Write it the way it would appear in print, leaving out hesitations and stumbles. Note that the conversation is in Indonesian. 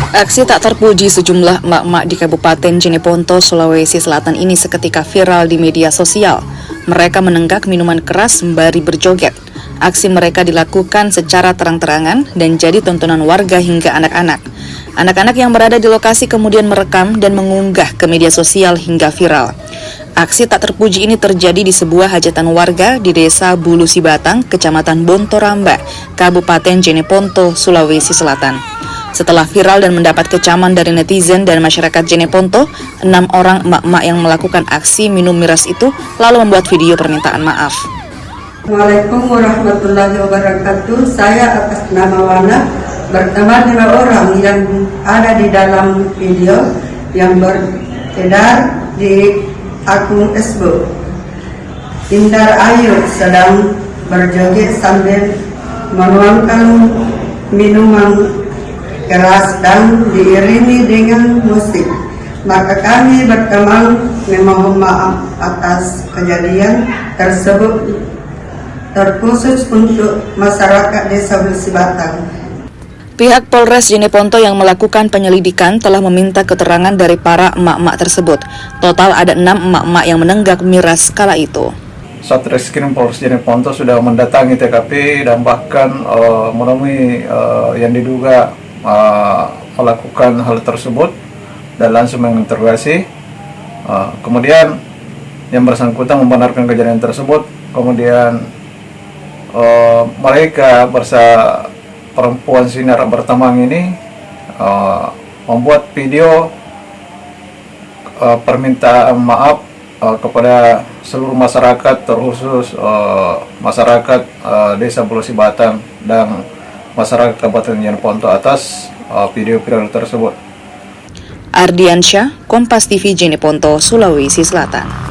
Aksi tak terpuji sejumlah emak-emak di Kabupaten Jeneponto, Sulawesi Selatan ini seketika viral di media sosial. Mereka menenggak minuman keras sembari berjoget. Aksi mereka dilakukan secara terang-terangan dan jadi tontonan warga hingga anak-anak. Anak-anak yang berada di lokasi kemudian merekam dan mengunggah ke media sosial hingga viral. Aksi tak terpuji ini terjadi di sebuah hajatan warga di Desa Bulu Sibatang, Kecamatan Bontoramba, Kabupaten Jeneponto, Sulawesi Selatan. Setelah viral dan mendapat kecaman dari netizen dan masyarakat Jeneponto, 6 orang emak-emak yang melakukan aksi minum miras itu lalu membuat video permintaan maaf. Assalamualaikum warahmatullahi wabarakatuh. Saya atas nama Wana berteman 5 orang yang ada di dalam video yang beredar di akun Facebook. Indar Ayu sedang berjoget sambil menuangkan minuman keras dan diiringi dengan musik. Maka kami berteman memohon maaf atas kejadian tersebut, terkhusus untuk masyarakat Desa Bulu Sibatang. Pihak Polres Jeneponto yang melakukan penyelidikan telah meminta keterangan dari para emak-emak tersebut. Total ada 6 emak-emak yang menenggak miras kala itu. Satreskrim Polres Jeneponto sudah mendatangi TKP dan bahkan menemui yang diduga melakukan hal tersebut dan langsung menginterogasi. Kemudian yang bersangkutan membenarkan kejadian tersebut. Kemudian mereka bersama perempuan sinar bertamang ini membuat video permintaan maaf kepada seluruh masyarakat, terkhusus masyarakat Desa Bulu Sibatang dan masyarakat Kabupaten Jeneponto atas video viral tersebut. Ardiansyah, Kompas TV Jeneponto, Sulawesi Selatan.